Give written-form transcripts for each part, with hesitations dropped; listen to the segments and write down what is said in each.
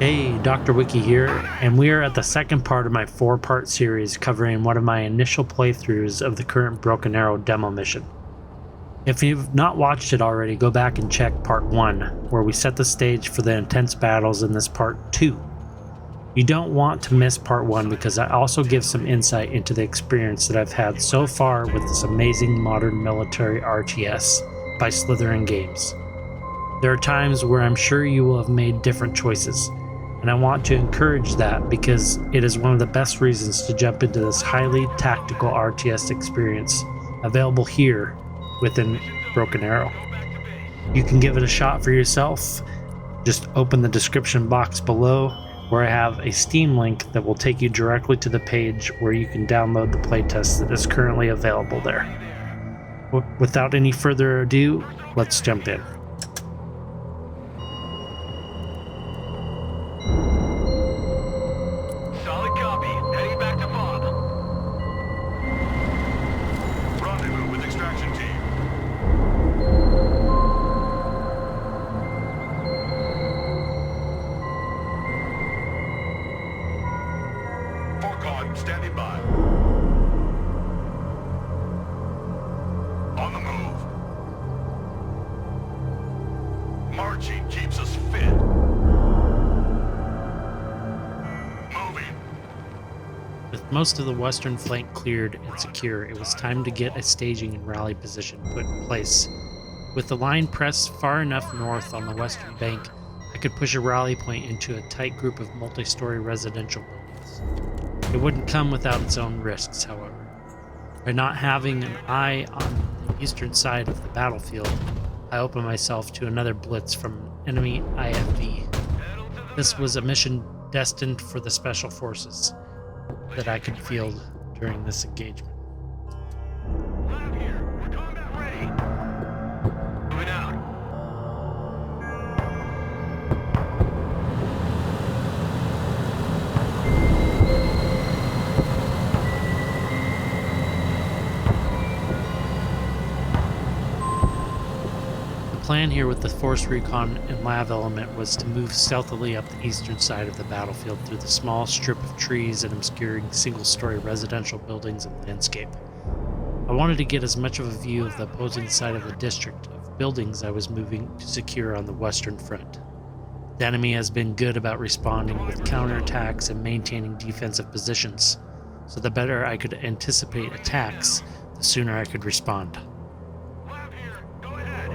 Hey, Dr. Wiki here, and we are at the second part of my 4-part series covering one of my initial playthroughs of the current Broken Arrow demo mission. If you've not watched it already, go back and check part 1, where we set the stage for the intense battles in this part 2. You don't want to miss part 1 because I also give some insight into the experience that I've had so far with this amazing modern military RTS by Slytherin Games. There are times where I'm sure you will have made different choices, and I want to encourage that because it is one of the best reasons to jump into this highly tactical RTS experience available here within Broken Arrow. You can give it a shot for yourself. Just open the description box below where I have a Steam link that will take you directly to the page where you can download the playtest that is currently available there. Without any further ado, let's jump in. Standing by. On the move. Marching keeps us fit. Moving. With most of the western flank cleared and secure, it was time to get a staging and rally position put in place. With the line pressed far enough north on the western bank, I could push a rally point into a tight group of multi-story residential buildings. It wouldn't come without its own risks, however. By not having an eye on the eastern side of the battlefield, I opened myself to another blitz from enemy IFV. This was a mission destined for the Special Forces that I could field during this engagement. Lab here. We're combat ready. Moving out. The plan here with the Force Recon and Lav element was to move stealthily up the eastern side of the battlefield through the small strip of trees and obscuring single-story residential buildings and landscape. I wanted to get as much of a view of the opposing side of the district of buildings I was moving to secure on the western front. The enemy has been good about responding with counterattacks and maintaining defensive positions, so the better I could anticipate attacks, the sooner I could respond. Lab here. Go ahead.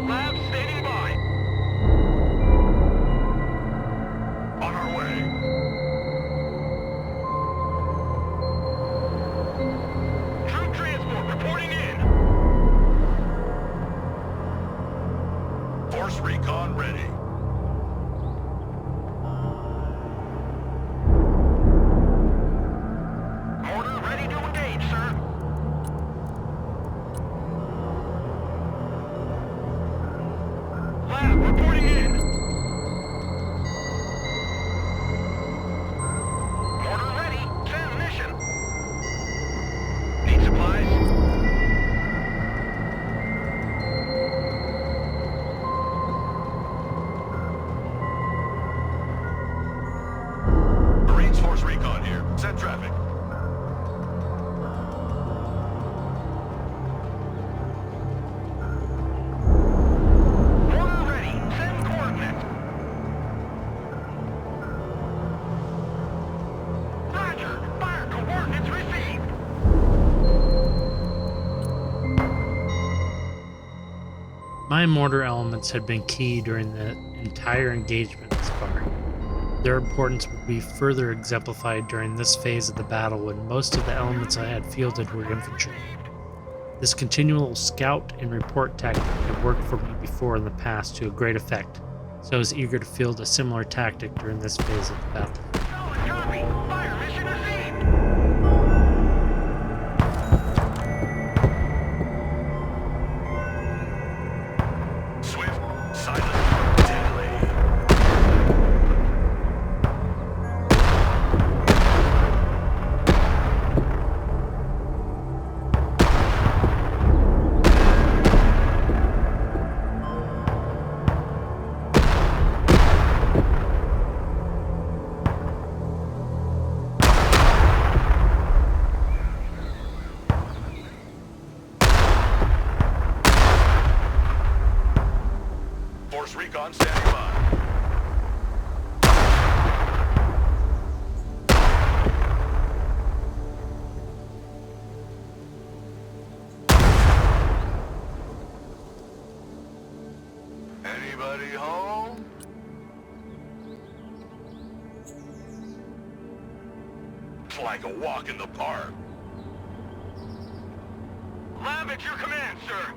Lab standing by. On our way. Troop transport reporting in. Force recon ready. Mortar ready to engage, sir. Lab reporting in. Mortar ready. Send mission. Need supplies? Marines Force Recon here. Send traffic. Mortar ready. Send coordinates. Roger. Fire coordinates received. My mortar elements had been key during the entire engagement thus far. Their importance would be further exemplified during this phase of the battle when most of the elements I had fielded were infantry. This continual scout and report tactic had worked for me before in the past to a great effect, so I was eager to field a similar tactic during this phase of the battle. Solid copy. Fire mission received. Swift, silent, deadly. Force recon standing by. Anybody home? It's like a walk in the park. Lab at your command, sir.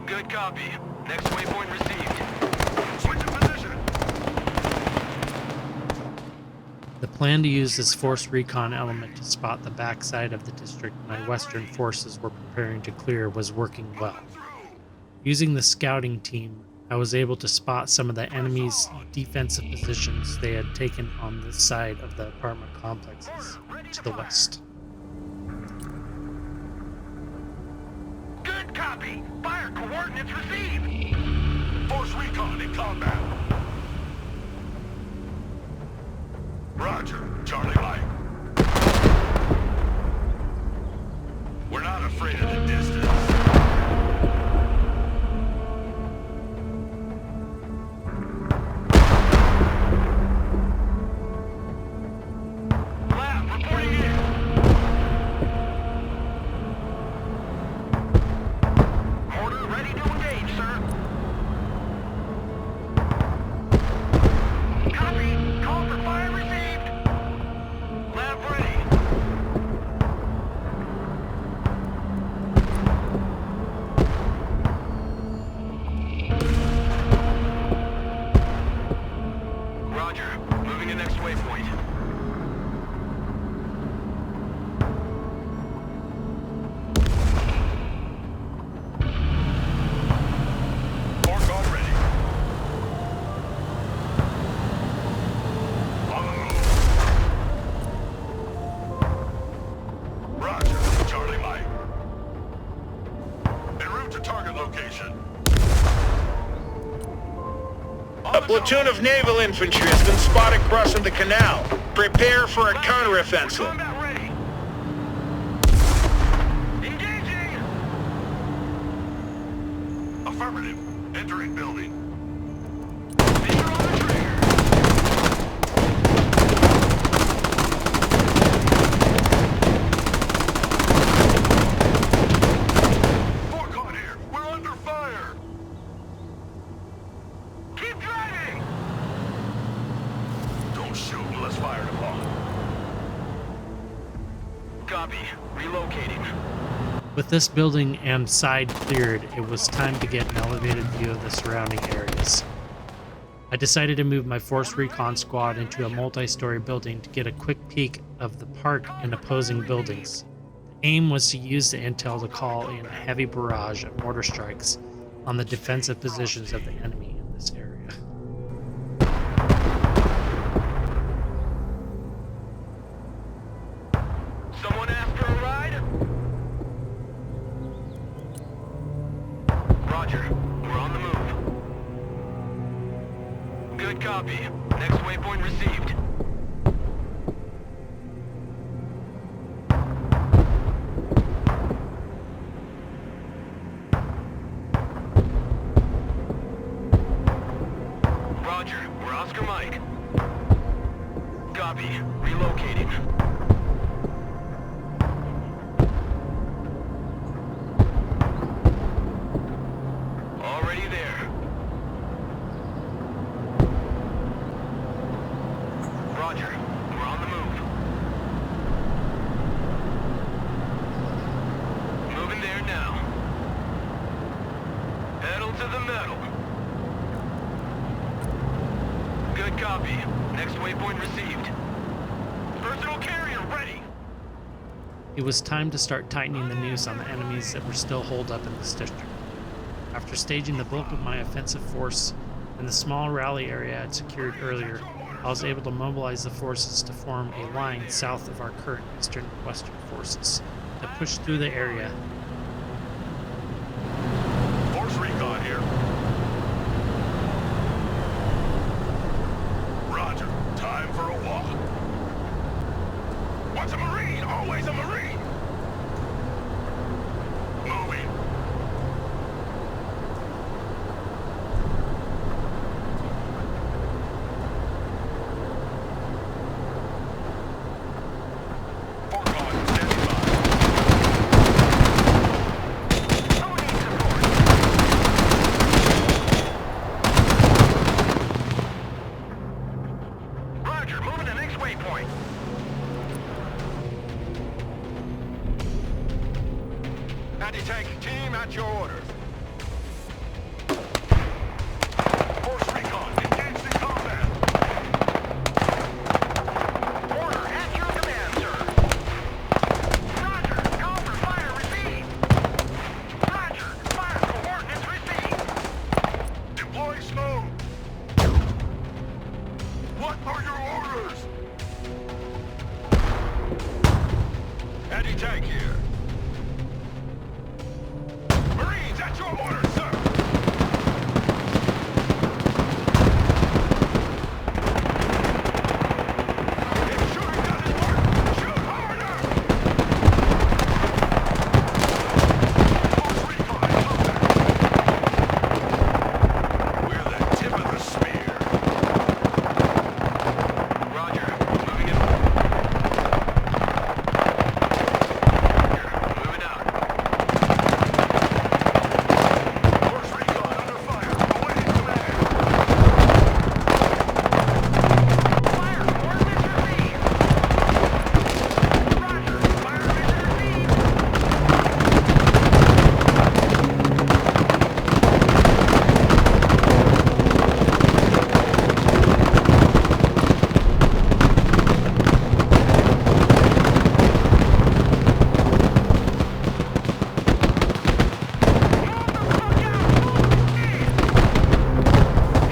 Good copy. Next waypoint received. Switch in position. The plan to use this force recon element to spot the backside of the district my Western forces were preparing to clear was working well. Using the scouting team, I was able to spot some of the enemy's defensive positions they had taken on this side of the apartment complexes to the west. Good copy. Fire coordinates received. Force recon in combat. Roger. Charlie Mike. We're not afraid of the distance. Lab reporting in. Order ready to engage, sir. Copy. Call for fire received. Lab ready. Roger. Moving to next waypoint. Fork on ready. On the move. Roger. Charlie Mike. En route to target location. A platoon of naval infantry has been spotted crossing the canal. Prepare for a counteroffensive. Combat ready. Engaging. Affirmative. Entering building. Finger on the trigger. Fork on here. We're under fire. Keep driving. Don't shoot unless fired upon. Copy. Relocating. With this building and side cleared, it was time to get an elevated view of the surrounding areas. I decided to move my Force Recon squad into a multi-story building to get a quick peek of the park and opposing buildings. The aim was to use the intel to call in a heavy barrage of mortar strikes on the defensive positions of the enemy in this area. Someone asked for a ride? Roger. We're on the move. Good copy. Next waypoint received. Roger. We're Oscar Mike. Copy. Relocating. Already there. Roger. We're on the move. Moving there now. Pedal to the metal. Good copy. Next waypoint received. Personal carrier ready. It was time to start tightening the noose on the enemies that were still holed up in this district. After staging the bulk of my offensive force in the small rally area I had secured earlier, I was able to mobilize the forces to form a line south of our current eastern and western forces to push through the area. Force recon here. Roger. Time for a walk. Once a Marine, always a Marine. Moving. Anti-tank team at your orders. Force recon, engaged in combat. Order at your command, sir. Roger, call for fire received. Roger, fire coordinates received. Deploy smoke. What are your orders? Anti-tank here. Marines at your orders, sir. If shooting doesn't work, shoot harder. Force recon in combat. We're the tip of the spear. Roger, moving in. Moving out. Force recon under fire. Awaiting command. Fire coordinates received. Roger, fire mission received.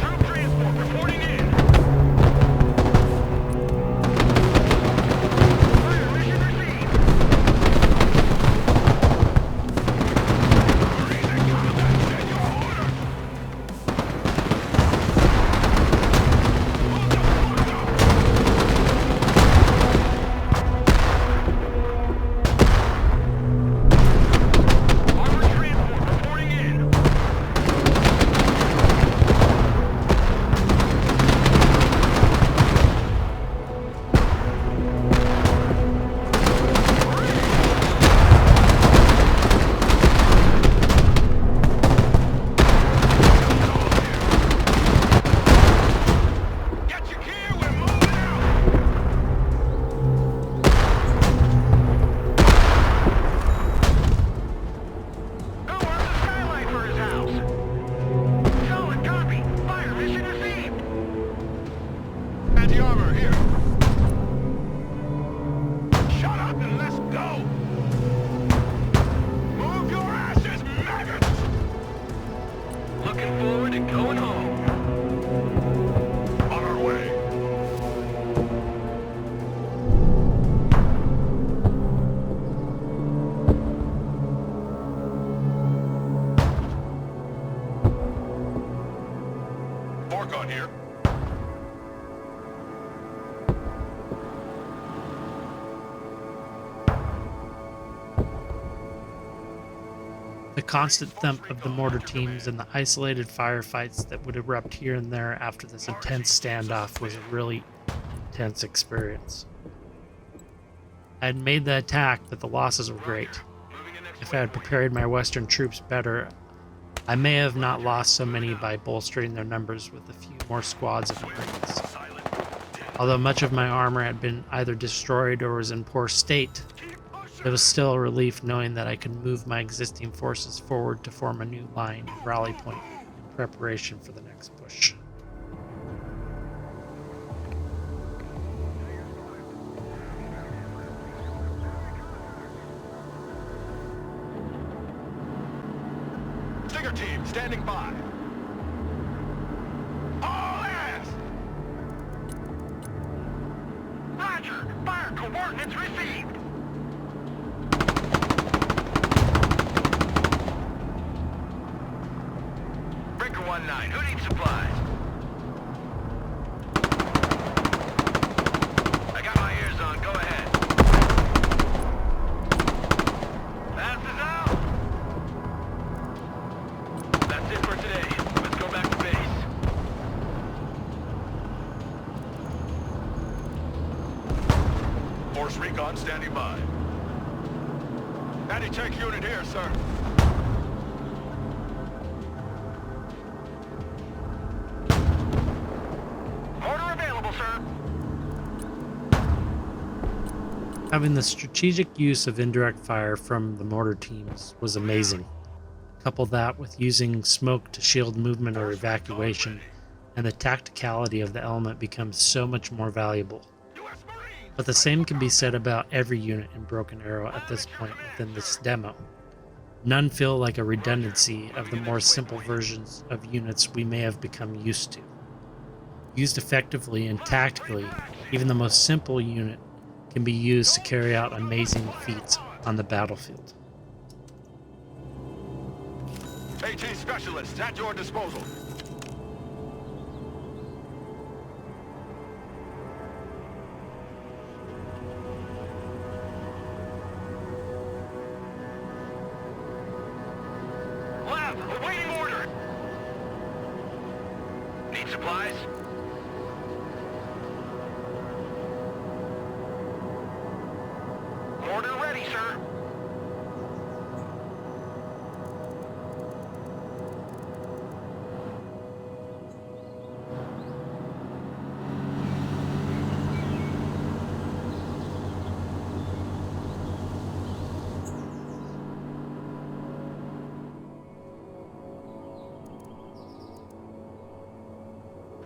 Troop transport reporting in. Fire mission received. Marines in combat, at your order. Armored transport reporting in. Get your gear, we're moving out! Who wants a skylight for his house? Solid copy. Fire mission received. Anti-armor here. Shut up and let's go! Move your asses, maggots! Looking forward to going home. On our way. Forcon here. The constant thump of the mortar teams and the isolated firefights that would erupt here and there after this intense standoff was a really intense experience. I had made the attack, but the losses were great. Moving in next If I had prepared my Western troops better, I may have not lost so many by bolstering their numbers with a few more squads of Marines. silent. Although much of my armor had been either destroyed or was in poor state, Keep pushing. it was still a relief knowing that I could move my existing forces forward to form a new line and rally point in preparation for the next push. Stinger team standing by. All hands! Roger, fire coordinates received. Breaker 1-9, who needs supplies? I got my ears on, go ahead. Passes out! That's it for today. Let's go back to base. Force recon standing by. Anti-tank unit here, sir. Mortar available, sir. Having the strategic use of indirect fire from the mortar teams was amazing. Couple that with using smoke to shield movement or evacuation, and the tacticality of the element becomes so much more valuable. U.S. Marines! But the same can be said about every unit in Broken Arrow at this point within this demo. None feel like a redundancy of the more simple versions of units we may have become used to. Used effectively and tactically, even the most simple unit can be used to carry out amazing feats on the battlefield. AT specialists at your disposal. Lab, awaiting order. Need supplies? Order ready, sir.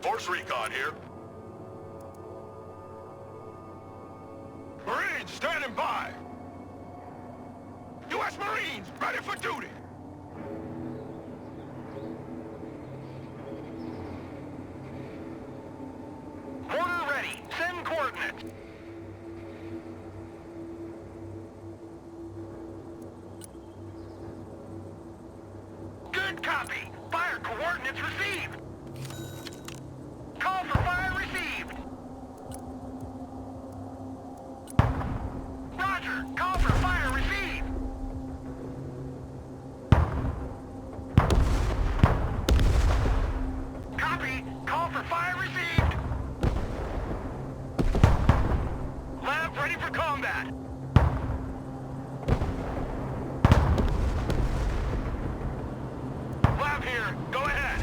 Force recon here. Marines standing by. U.S. Marines ready for duty. Order ready. Send coordinates. Good copy. Fire coordinates received. Call for fire received. Roger. Call for fire received. Copy. Call for fire received. Lab ready for combat. Lab here. Go ahead.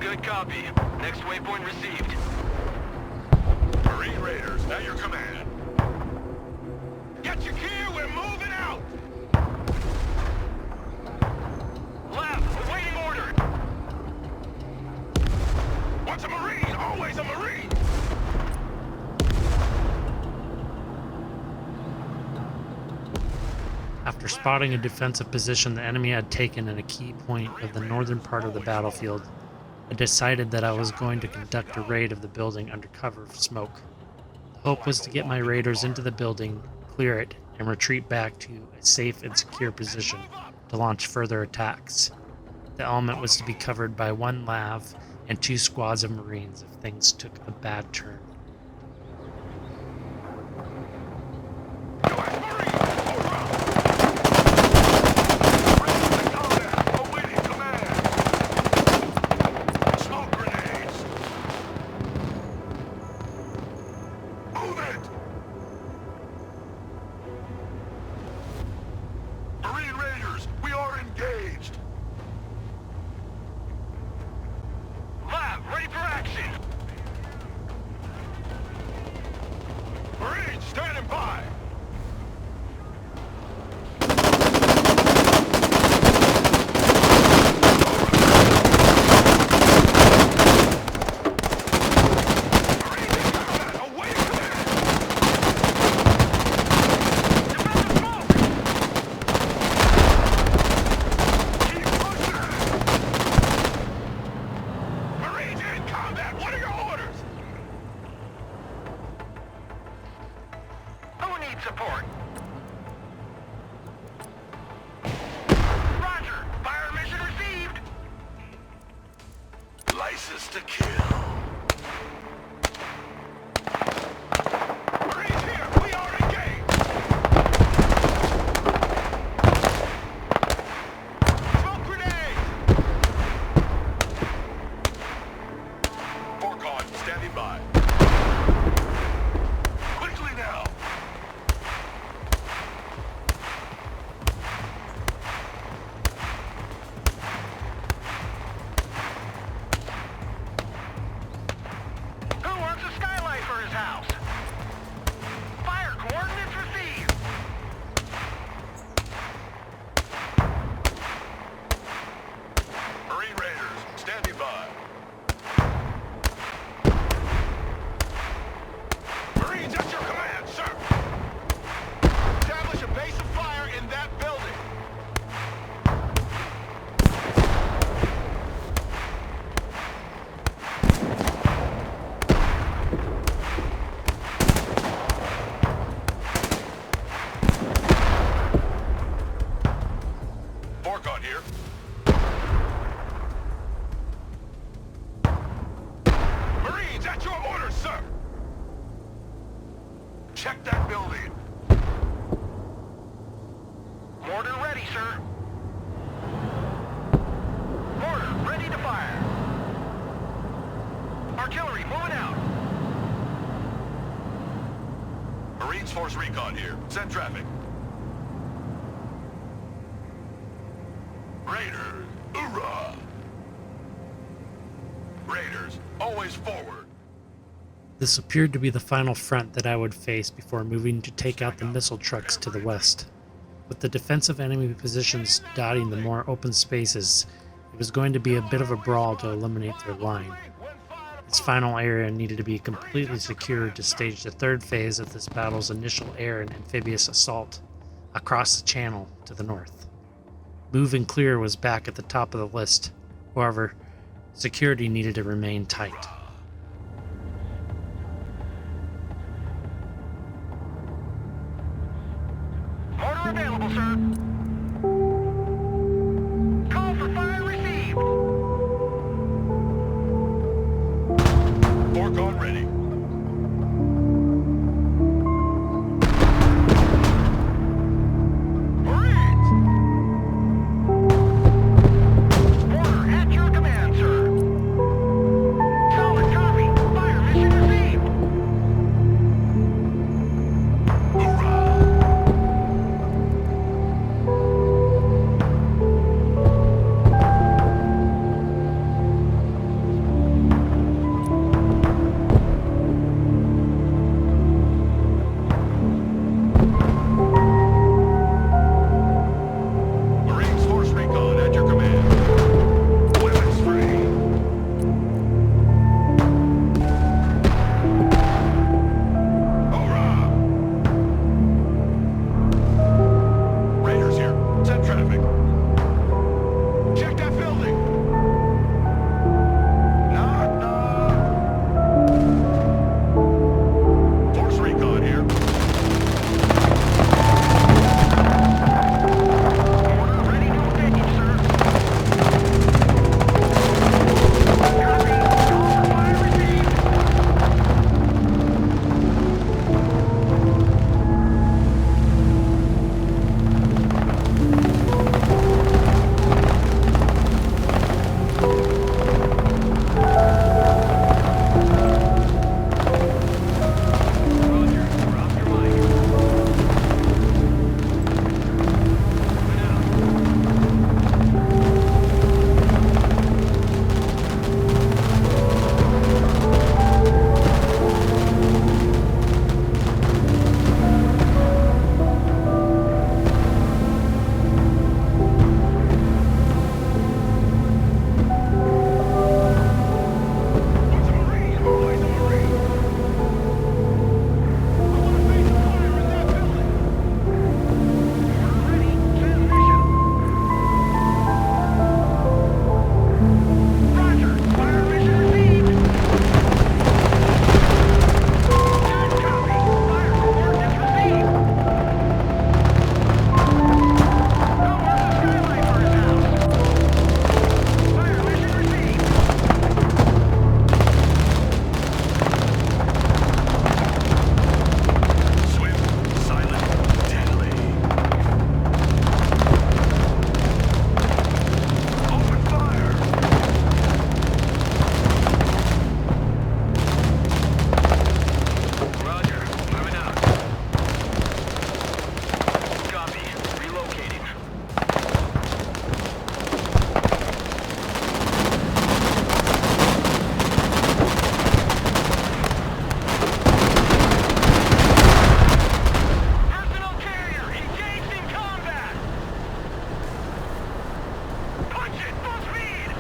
Good copy. Next waypoint received. Marine Raiders, at your command. Get your gear, we're moving out! Lab, awaiting order. Once a Marine, always a Marine! After spotting a defensive position the enemy had taken in a key point of the northern part of the battlefield, I decided that I was going to conduct a raid of the building under cover of smoke. The hope was to get my raiders into the building, clear it, and retreat back to a safe and secure position to launch further attacks. The element was to be covered by one LAV and 2 squads of Marines if things took a bad turn. U.S. Marines, over! Awaiting command! Smoke grenades! Move it! Marine Raiders, we are engaged! Lab, ready for action! Marines, standing by! Support. Roger. Fire mission received. License to kill. Marines here. We are engaged. Smoke grenade. Forcon standing by. Quickly now. Check that building. Mortar ready, sir. Mortar ready to fire. Artillery moving out. Marines Force Recon here. Send traffic. Raiders, hoorah! Raiders, always forward. This appeared to be the final front that I would face before moving to take out the missile trucks to the west. With the defensive enemy positions dotting the more open spaces, it was going to be a bit of a brawl to eliminate their line. Its final area needed to be completely secured to stage the third phase of this battle's initial air and amphibious assault across the channel to the north. Move and clear was back at the top of the list. However, security needed to remain tight. Mortar available, sir. Call for fire received. Foregone ready. Marines! Mortar at your command, sir. Solid copy. Fire mission received. Hoorah! Marines Force Recon at your command. Weapons free. Hoorah! Raiders here. Send traffic. Check that building. Knock, knock. Force Recon here. Order ready to engage, sir. Copy. Call for fire received. Roger. Drop your mic. Moving out. What's a Marine? Always a Marine. I want to face fire in that building. Order ready. Transmission. Roger. Fire mission received. Good copy. Fire coordinates received. Come on the skyline for his house. Fire mission received. Swift, silent, deadly. Open fire! Roger, moving out. Copy, relocating. Personal carrier engaged in combat! Punch it, full speed!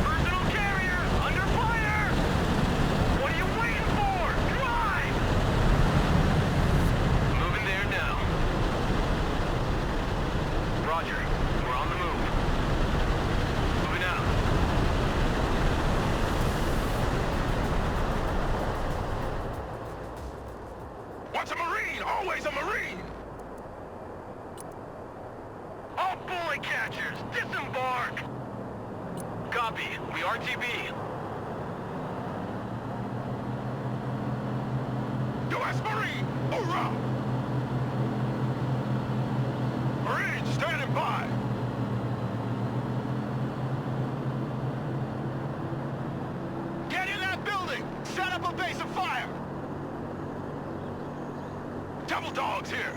Personal carrier under fire! What are you waiting for? Drive! Moving there now. Roger, we're on the move. Moving out. What's a Marine? Always a Marine! All bullet catchers, disembark! Copy, we RTB. Hoorah! Marines standing by! Get in that building! Set up a base of fire! Double dogs here!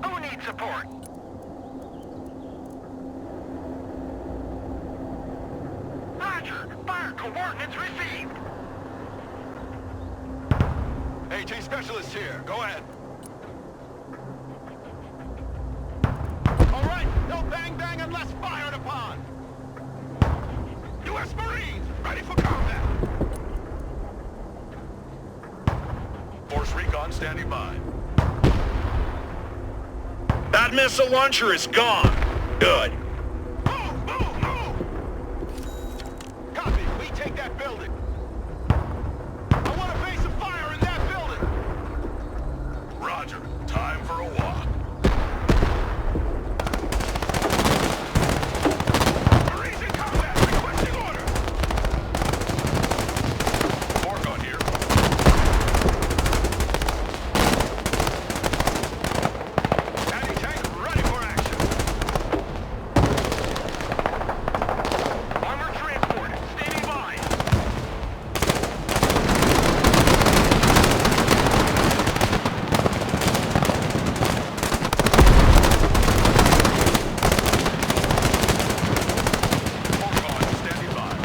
Who needs support? Roger! Fire coordinates received! AT specialist here. Go ahead. All right, no bang bang unless fired upon. U.S. Marines, ready for combat. Force recon standing by. That missile launcher is gone. Good. Move, move, move! Copy, we take that building. I want a base of fire in that building. Roger, time for a walk. Marines in combat, requesting order. Mark on here. Anti-tank ready for action. Armor transport, standing by. Orcon standing by.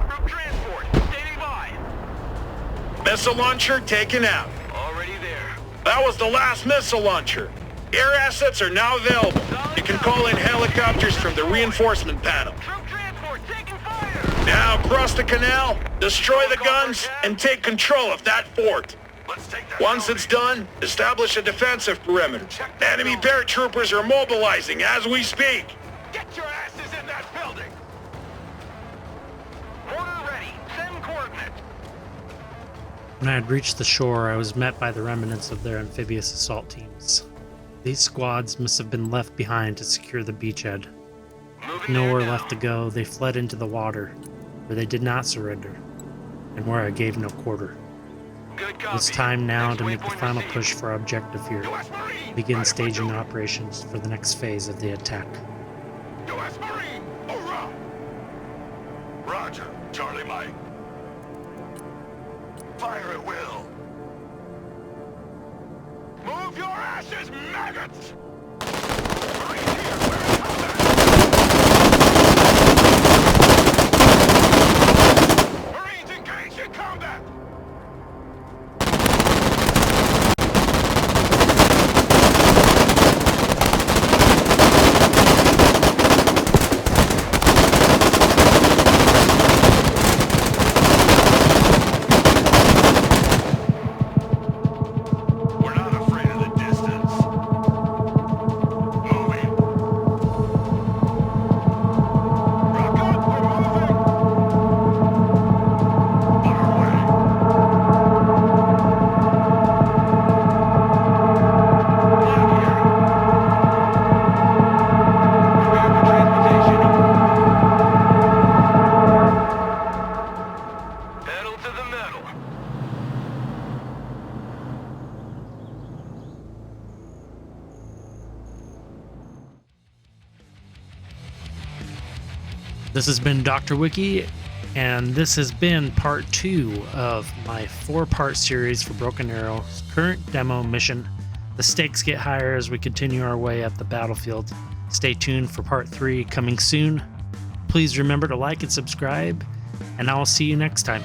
Group transport, standing by. Missile launcher taken out. Already there. That was the last missile launcher. Air assets are now available. You can call in helicopters from the reinforcement panel. Troop transport, taking fire. Now cross the canal, destroy the guns, and take control of that fort. Let's take that. Once it's done, establish a defensive perimeter. Enemy paratroopers are mobilizing as we speak. Get your asses in that building. Order ready. Send coordinates. When I had reached the shore, I was met by the remnants of their amphibious assault teams. These squads must have been left behind to secure the beachhead. With nowhere left to go, they fled into the water, where they did not surrender, and where I gave no quarter. Good copy. It's time now Next to make the waypoint final received. push for our objective here. U.S. Marine. Begin ready for staging duty. operations for the next phase of the attack. U.S. Marine. Hoorah! Roger. Charlie Mike. Fire at will. Move your asses, maggots! Marines here. We're in combat. Marines engaged in combat. We're not afraid of the distance. Moving. Rock up, we're moving. On our way. Flag here. Prepare for transportation. Pedal to the metal. This has been Dr. Wiki, and this has been part 2 of my 4-part series for Broken Arrow's current demo mission. The stakes get higher as we continue our way up the battlefield. Stay tuned for part 3 coming soon. Please remember to like and subscribe, and I will see you next time.